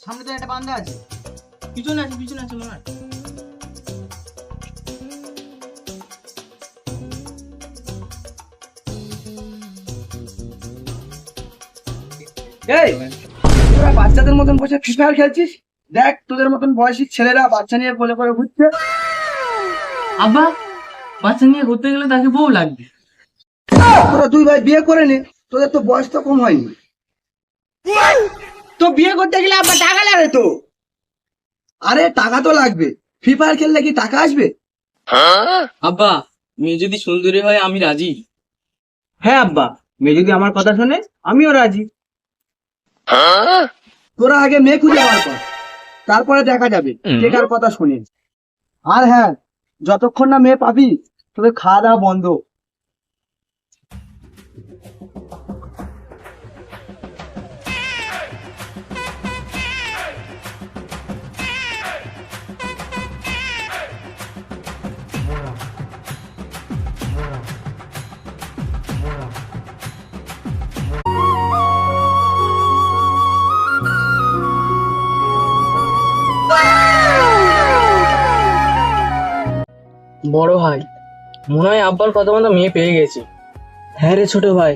সামনে তো একটা বান্দা আছে। পিছনে আছে মনে হয়। এই তোরা বাচ্চাদের মতন বসে ফ্রি ফায়ার খেলছিস? দেখ তোদের মতন বয়সী ছেলেরা বাচ্চা নিয়ে কোলে করে ঘুরছে। আব্বা, বাচ্চা নিয়ে ঘুরতে গেলে তাকে বউ লাগবে। তোরা দুই ভাই বিয়ে করে নে, তোদের তো বয়স তো কম হয়নি। তো বিয়ে করতে গেলে আবার টাকা লাগে তো। আরে টাকা তো লাগবে, ফ্রি ফায়ার খেললে কি টাকা আসবে? আব্বা, মেয়ে যদি সুন্দরী হয় আমি রাজি। হ্যাঁ আব্বা, মেয়ে যদি আমার কথা শোনে আমিও রাজি। তোরা আগে মেয়ে খুঁজে বার কর, তারপরে দেখা যাবে কে কার কথা শুনে। আর হ্যাঁ, যতক্ষণ না মেয়ে পাবি তোদের খাওয়া দাওয়া বন্ধ। বড় ভাই, মনে হয় আব্বার কথা মতো মেয়ে পেয়ে গেছি। হ্যাঁ রে ছোট ভাই,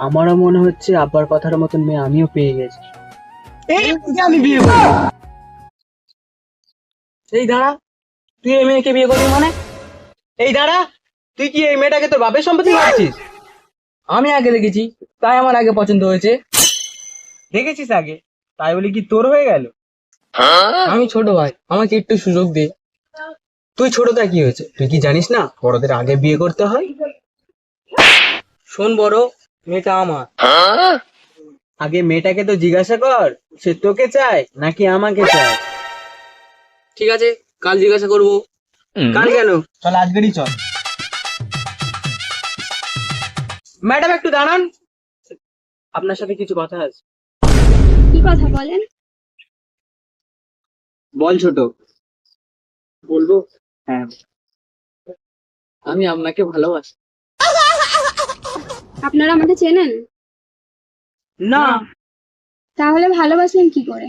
আমারও মনে হচ্ছে আব্বার কথার মতন মেয়ে আমিও পেয়ে গেছি। এই আমি বিয়ে করবো। এই দাঁড়া, তুই এই মেয়েকে বিয়ে করবি মানে? এই দাঁড়া, তুই কি এই মেয়েটাকে তোর বাপের সম্পত্তি ভাবছিস? আমি আগে দেখেছি, তাই আমার আগে পছন্দ হয়েছে। দেখেছিস আগে, তাই বলে কি তোর হয়ে গেল? আমি ছোট ভাই, আমাকে একটু সুযোগ দে। তুই ছোটটা কি হয়েছে, তুই কি জানিস না বড়দের আগে বিয়ে করতে হয়? শোন বড়, মেয়েটা আমার। আগে মেয়েটাকে তো জিজ্ঞাসা কর সে তোকে চায় নাকি আমাকে চায়। ঠিক আছে, কাল জিজ্ঞাসা করবো। কাল কেন, চল আজকেরই চল। ম্যাডাম একটু দাঁড়ান, আপনার সাথে কিছু কথা আছে। কি কথা বলেন? বল ছোট। বলবো? হ্যাঁ। আমি আপনাকে ভালোবাসি। আপনারা আমাকে চেনেন? না। তাহলে ভালোবাসলেন কি করে?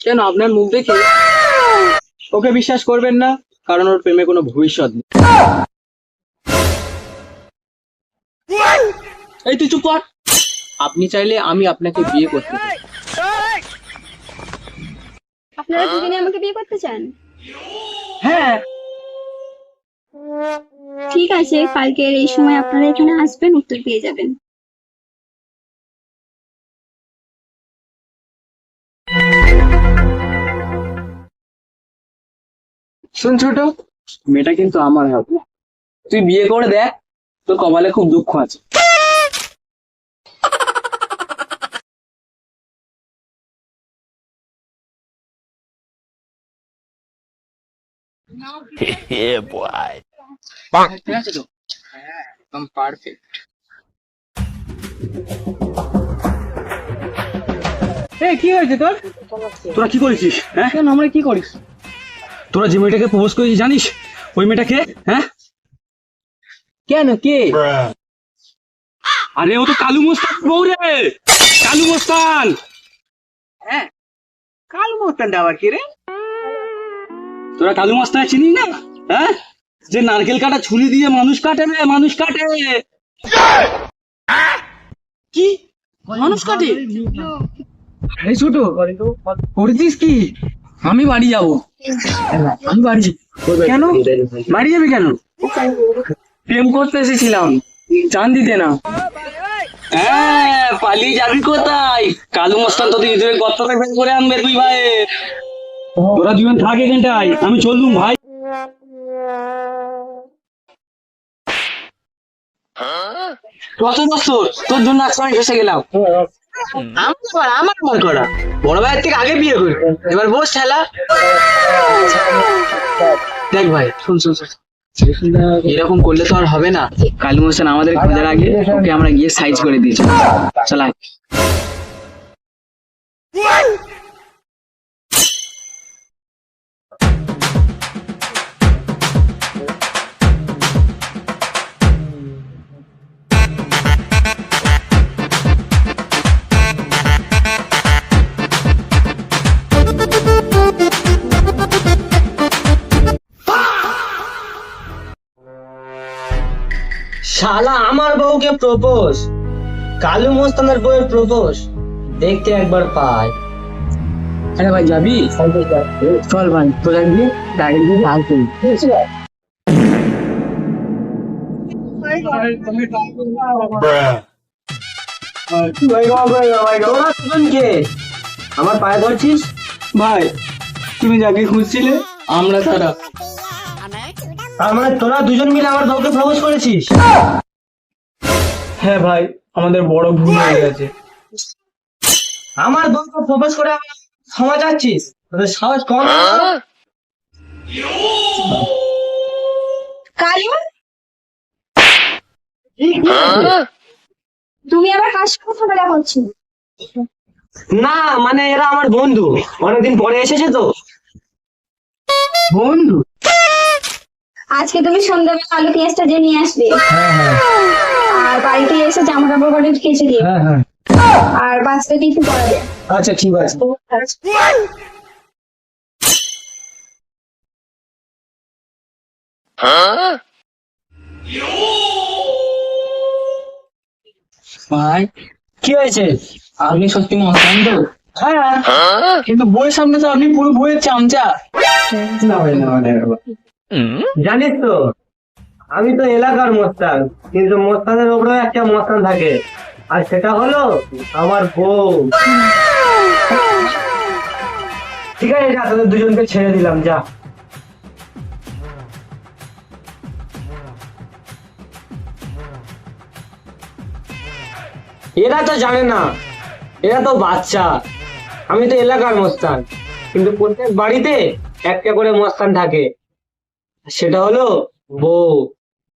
কেন, আপনার মুখ দেখে? ওকে বিশ্বাস করবেন না, কারণ ওর প্রেমে কোনো ভবিষ্যৎ নেই। এই তুই চুপ কর। আপনি চাইলে আমি আপনাকে বিয়ে করতে পারি। আপনারা দুজনে আমাকে বিয়ে করতে চান? হ্যাঁ। ঠিক আছে, কালকের এই সময় আপনারা এখানে আসবেন, উত্তর পেয়ে যাবেন। শুন ছোট, মেয়েটা কিন্তু আমার হবে। তুই বিয়ে করে দেখ, তোর কপালে খুব দুঃখ আছে। ঠিক আছে তো? হ্যাঁ, একদম পারফেক্ট। এই কি হয়েছে তোর? তোরা কি করেছিস? হ্যাঁ, কেন, আমরা কি করিস? তোরা যে মেয়েটাকে প্রপোজ করেছিস জানিস ওই মেয়েটাকে? হ্যাঁ, কেন, কে? আরে ও তো কালু মস্তান বউ রে, কালু মস্তান। হ্যাঁ, কাল মোস্তানটা আবার কি রে? তোরা কালু মস্তান চিনিস না? হ্যাঁ, যে নারকেল কাটা ছুরি দিয়ে মানুষ কাটে রে, মানুষ কাটে। কি মানুষ কাটে? এই ছোট করেছিস কি? আমি বাড়ি যাবো। আমি বাড়ি কেন বাড়ি যাবি কেন? প্রেম করতে এসেছিলাম, চান দিতে না। হ্যাঁ, পালিয়ে যাবি কোথায়? কালু মস্তান তোদের ইঁদুরের গর্ত থেকে বের করে আনবে তুই ভাই। তোরা দুজন থাক এখানটায়, আমি চললুম ভাই। কত বছর তোর জন্য আজকে আমি ফেসে গেলাম। আমার মন করা বড় ভাইয়ের থেকে আগে বিয়ে করি, এবার বস ঠেলা। দেখ ভাই, শুন শুন শুন, এরকম করলে তো আর হবে না। কালু মোস্তান আমাদের খোঁজার আগে ওকে আমরা গিয়ে সাইজ করে দিয়েছি। চল আয়। শালা আমার বউকে প্রপোজ, কালু মস্তানের বউয়ের প্রপোজ দেখতে একবার পাই। আরে ভাই যাবি? চল ভাই, তোরা গিয়ে গাড়ি দিয়ে আসবি। তোরা দুজন কে আমার পায়ে ধরছিস? ভাই তুমি যাকে খুঁজছিলে আমরা তারা। তার মানে তোরা দুজন মিলে আমার বউকে প্রপোজ করেছিস? হ্যাঁ ভাই, আমাদের বড় ভুল হয়ে গেছে। আমার বউকে প্রপোজ করে আমার ক্ষমা চাচ্ছিস? তোদের সাহস কম না? কালু, তুমি আবার কার সাথে ঝগড়া করছো? না মানে এরা আমার বন্ধু, অনেকদিন পরে এসেছে তো। বন্ধু? আজকে তুমি সন্ধ্যাবেলা আলু পেঁয়াজটা যে নিয়ে আসবে, আর বাড়িতে এসে জামা কাপড় করে কেচে দিও, আর বাচ্চাকে একটু পড়াবে। আচ্ছা ঠিক আছে। ভাই কি হয়েছে? আপনি সত্যি মহান তো? হ্যাঁ, কিন্তু বইয়ের সামনে তো আপনি পুরো বইয়ের চামচা। না ভাই, না মানে জানিস তো আমি তো এলাকার মস্তান, কিন্তু মস্তানের উপরে একটা মস্তান থাকে, আর সেটা হলো আমার বউ। ঠিক আছে, যা, তোদের দুজনকে ছেড়ে দিলাম, যা। এরা তো জানে না, এরা তো বাচ্চা। আমি তো এলাকার মস্তান, কিন্তু প্রত্যেক বাড়িতে একটা করে মস্তান থাকে, সেটা হলো বউ।